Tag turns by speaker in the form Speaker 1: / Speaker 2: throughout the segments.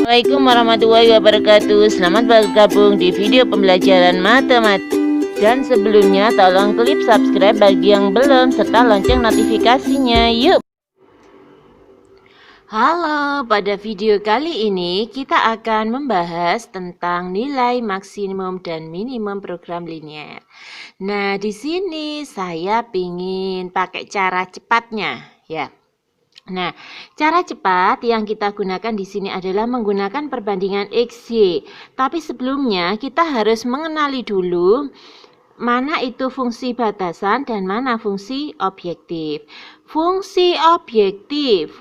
Speaker 1: Assalamualaikum warahmatullahi wabarakatuh. Selamat bergabung di video pembelajaran matematika. Dan sebelumnya tolong klik subscribe bagi yang belum serta lonceng notifikasinya. Yuk. Halo, pada video kali ini kita akan membahas tentang nilai maksimum dan minimum program linear. Nah, di sini saya ingin pakai cara cepatnya, ya. Nah, cara cepat yang kita gunakan di sini adalah menggunakan perbandingan XY. Tapi sebelumnya kita harus mengenali dulu mana itu fungsi batasan dan mana fungsi objektif. Fungsi objektif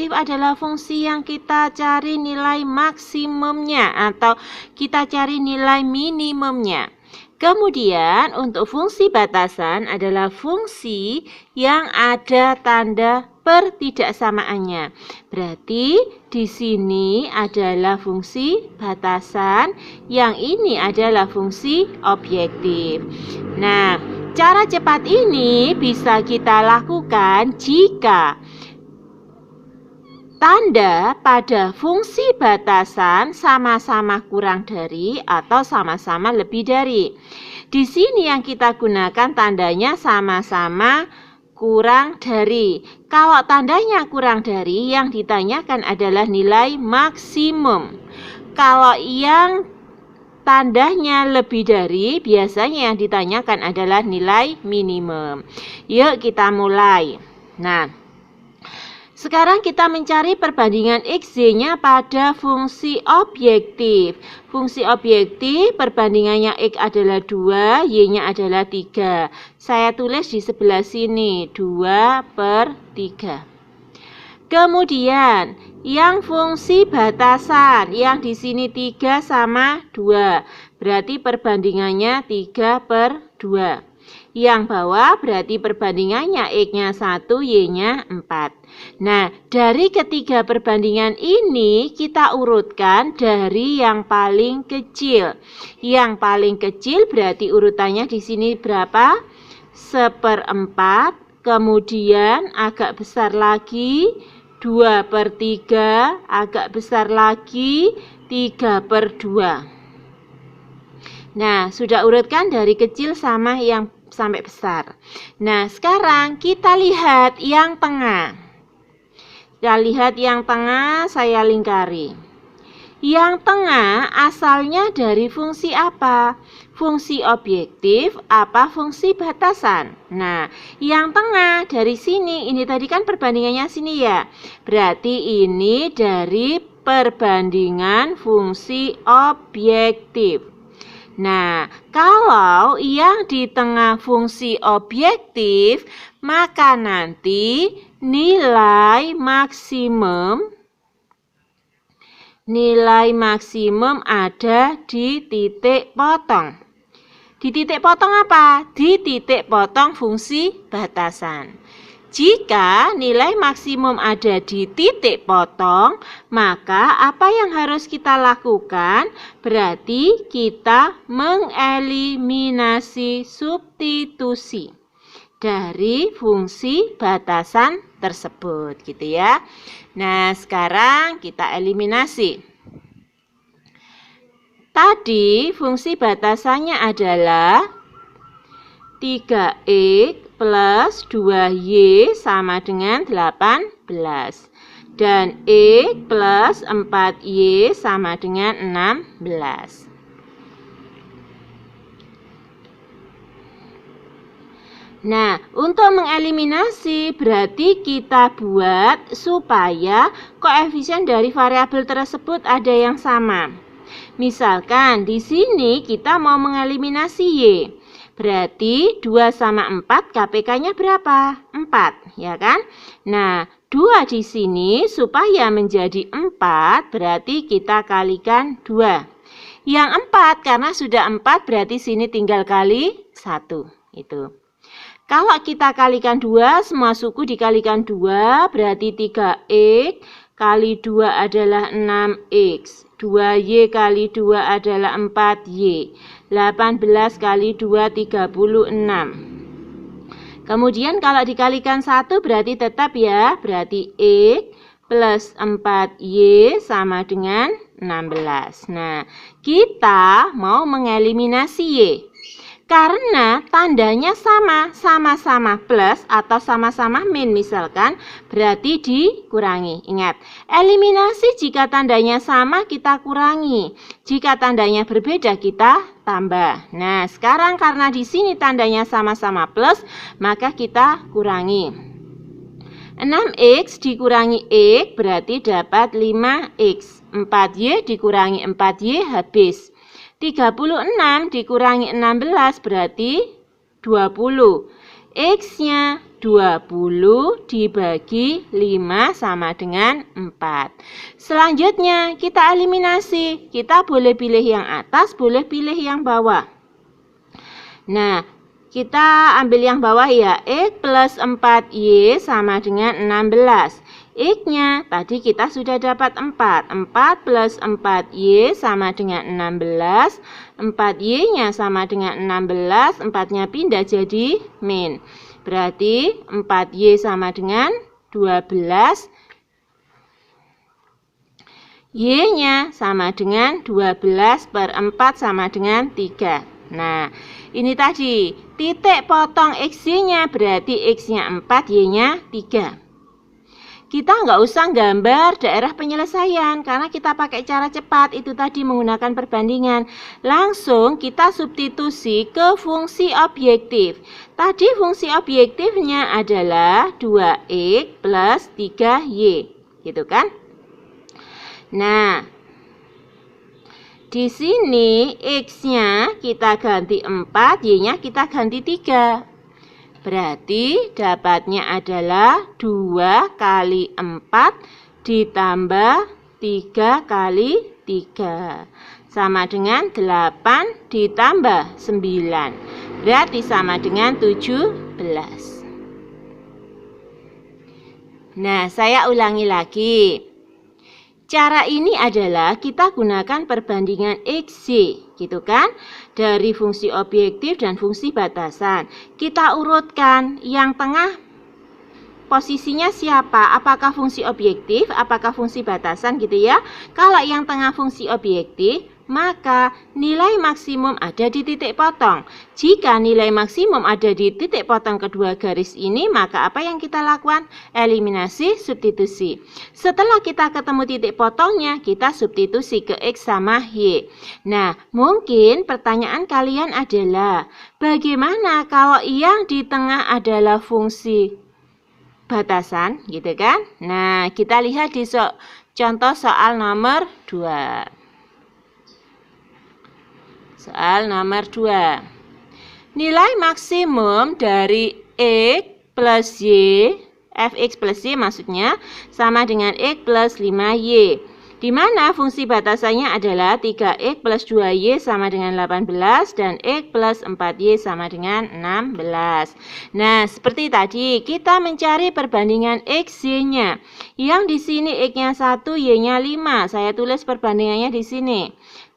Speaker 1: adalah fungsi yang kita cari nilai maksimumnya atau kita cari nilai minimumnya. Kemudian untuk fungsi batasan adalah fungsi yang ada tanda pertidaksamaannya. Berarti di sini adalah fungsi batasan, yang ini adalah fungsi objektif. Nah, cara cepat ini bisa kita lakukan jika tanda pada fungsi batasan sama-sama kurang dari atau sama-sama lebih dari. Di sini yang kita gunakan tandanya sama-sama kurang dari. Kalau tandanya kurang dari, yang ditanyakan adalah nilai maksimum. Kalau yang tandanya lebih dari, biasanya yang ditanyakan adalah nilai minimum. Yuk kita mulai. Nah, sekarang kita mencari perbandingan XY-nya pada fungsi objektif. Fungsi objektif perbandingannya X adalah 2, Y-nya adalah 3. Saya tulis di sebelah sini, 2/3. Kemudian, yang fungsi batasan, yang di sini 3 sama 2. Berarti perbandingannya 3/2. Yang bawah berarti perbandingannya X-nya 1, Y-nya 4. Nah, dari ketiga perbandingan ini kita urutkan dari yang paling kecil. Yang paling kecil berarti urutannya di sini berapa? 1/4. Kemudian agak besar lagi 2/3, agak besar lagi 3/2. Nah, sudah urutkan dari kecil sama yang sampai besar. Nah, sekarang kita lihat yang tengah. Kita lihat yang tengah, saya lingkari. Yang tengah asalnya dari fungsi apa? Fungsi objektif apa fungsi batasan? Nah, yang tengah dari sini, ini tadi kan perbandingannya sini ya. Berarti ini dari perbandingan fungsi objektif. Nah, kalau yang di tengah fungsi objektif, maka nanti nilai maksimum ada di titik potong. Di titik potong apa? Di titik potong fungsi batasan. Jika nilai maksimum ada di titik potong, maka apa yang harus kita lakukan? Berarti kita mengeliminasi substitusi dari fungsi batasan tersebut, gitu ya. Nah, sekarang kita eliminasi. Tadi fungsi batasannya adalah 3X plus 2Y sama dengan 18. Dan X plus 4Y sama dengan 16. Nah, untuk mengeliminasi berarti kita buat supaya koefisien dari variabel tersebut ada yang sama. Misalkan di sini kita mau mengeliminasi Y. Berarti 2 sama 4 KPK-nya berapa? 4, ya kan? Nah, 2 di sini supaya menjadi 4 berarti kita kalikan 2. Yang 4 karena sudah 4 berarti sini tinggal kali 1. Itu. Kalau kita kalikan 2, semua suku dikalikan 2 berarti 3X kali 2 adalah 6X. 2Y kali 2 adalah 4Y. 18 kali 2, 36. Kemudian kalau dikalikan 1 berarti tetap ya, berarti X plus 4Y sama dengan 16. Nah, kita mau mengeliminasi Y. Karena tandanya sama-sama plus atau sama-sama min misalkan, berarti dikurangi. Ingat, eliminasi jika tandanya sama kita kurangi. Jika tandanya berbeda kita tambah. Nah, sekarang karena di sini tandanya sama-sama plus, maka kita kurangi. 6X dikurangi X berarti dapat 5X. 4Y dikurangi 4Y habis. 36 dikurangi 16 berarti 20. X-nya 20 dibagi 5 sama dengan 4. Selanjutnya kita eliminasi. Kita boleh pilih yang atas, boleh pilih yang bawah. Nah, kita ambil yang bawah ya. X plus 4Y sama dengan 16. X-nya tadi kita sudah dapat 4. 4 plus 4Y sama dengan 16. 4Y-nya sama dengan 16. 4-nya pindah jadi min. Berarti 4Y sama dengan 12. Y-nya sama dengan 12 per 4 sama dengan 3. Nah, ini tadi titik potong X-nya berarti X-nya 4, Y-nya 3. Kita nggak usah gambar daerah penyelesaian karena kita pakai cara cepat, itu tadi menggunakan perbandingan. Langsung kita substitusi ke fungsi objektif. Tadi fungsi objektifnya adalah 2X plus 3Y, gitu kan? Nah, di sini X-nya kita ganti 4, Y-nya kita ganti 3. Berarti dapatnya adalah 2 kali 4 ditambah 3 kali 3. Sama dengan 8 ditambah 9. Berarti sama dengan 17. Nah, saya ulangi lagi. Cara ini adalah kita gunakan perbandingan X-Y, gitu kan? Dari fungsi objektif dan fungsi batasan. Kita urutkan yang tengah posisinya siapa? Apakah fungsi objektif, apakah fungsi batasan gitu ya? Kalau yang tengah fungsi objektif, maka nilai maksimum ada di titik potong. Jika nilai maksimum ada di titik potong kedua garis ini, maka apa yang kita lakukan? Eliminasi, substitusi. Setelah kita ketemu titik potongnya, kita substitusi ke X sama Y. Nah, mungkin pertanyaan kalian adalah, bagaimana kalau yang di tengah adalah fungsi batasan, gitu kan? Nah, kita lihat di contoh soal nomor 2. Soal nomor 2. Nilai maksimum dari X plus Y, fx plus Y maksudnya, sama dengan X plus 5Y. Di mana fungsi batasannya adalah 3X plus 2Y sama dengan 18 dan X plus 4Y sama dengan 16. Nah, seperti tadi kita mencari perbandingan X, Y-nya. Yang di sini X-nya 1, Y-nya 5. Saya tulis perbandingannya di sini.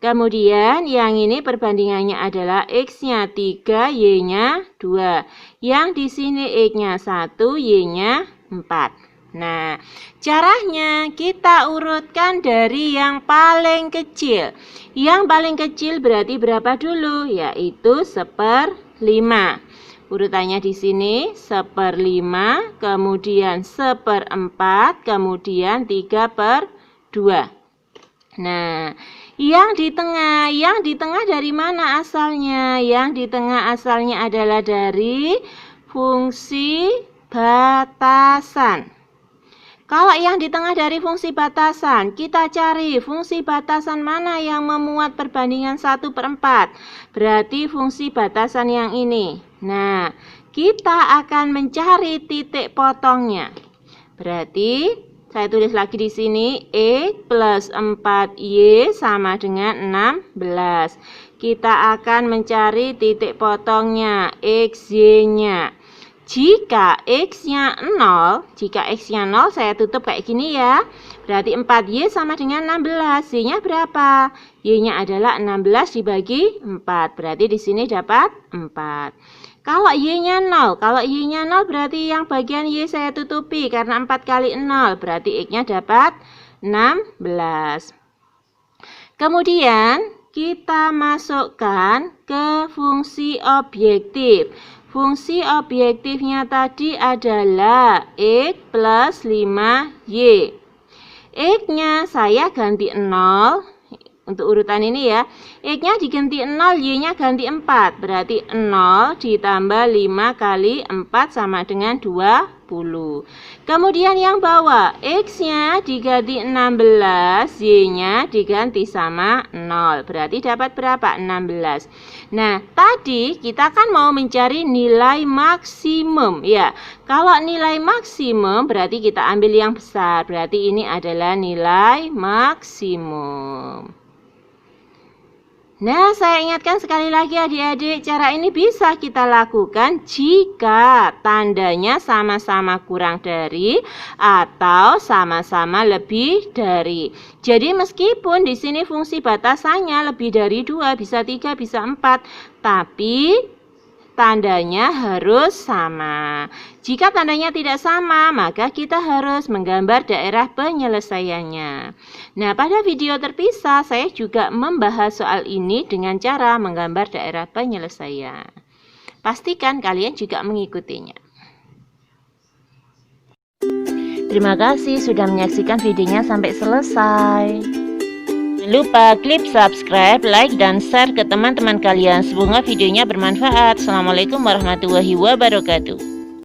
Speaker 1: Kemudian yang ini perbandingannya adalah X-nya 3, Y-nya 2. Yang di sini X-nya 1, Y-nya 4. Nah, caranya kita urutkan dari yang paling kecil. Yang paling kecil berarti berapa dulu? Yaitu 1/5. Urutannya di sini 1/5, kemudian 1/4, kemudian 3/2. Nah, yang di tengah dari mana asalnya? Yang di tengah asalnya adalah dari fungsi batasan. Kalau yang di tengah dari fungsi batasan, kita cari fungsi batasan mana yang memuat perbandingan 1/4. Berarti fungsi batasan yang ini. Nah, kita akan mencari titik potongnya. Berarti saya tulis lagi di sini X plus 4Y sama dengan 16. Kita akan mencari titik potongnya, X, Y-nya. Jika X-nya 0, saya tutup kayak gini ya. Berarti 4Y sama dengan 16. Y-nya berapa? Y-nya adalah 16 dibagi 4. Berarti di sini dapat 4. Kalau Y-nya 0, berarti yang bagian Y saya tutupi karena 4 kali 0, berarti X-nya dapat 16. Kemudian kita masukkan ke fungsi objektif. Fungsi objektifnya tadi adalah X plus 5Y. X-nya saya ganti 0. Untuk urutan ini ya, X-nya diganti 0, Y-nya ganti 4. Berarti 0 ditambah 5 kali 4 sama dengan 20. Kemudian yang bawah, X-nya diganti 16, Y-nya diganti sama 0. Berarti dapat berapa? 16. Nah, tadi kita kan mau mencari nilai maksimum ya. Kalau nilai maksimum berarti kita ambil yang besar. Berarti ini adalah nilai maksimum. Nah, saya ingatkan sekali lagi adik-adik, cara ini bisa kita lakukan jika tandanya sama-sama kurang dari atau sama-sama lebih dari. Jadi meskipun di sini fungsi batasannya lebih dari 2, bisa 3, bisa 4, tapi tandanya harus sama. Jika tandanya tidak sama, maka kita harus menggambar daerah penyelesaiannya. Nah, pada video terpisah saya juga membahas soal ini dengan cara menggambar daerah penyelesaian. Pastikan kalian juga mengikutinya. Terima kasih sudah menyaksikan videonya sampai selesai. Jangan lupa klik subscribe, like, dan share ke teman-teman kalian. Semoga videonya bermanfaat. Assalamualaikum warahmatullahi wabarakatuh.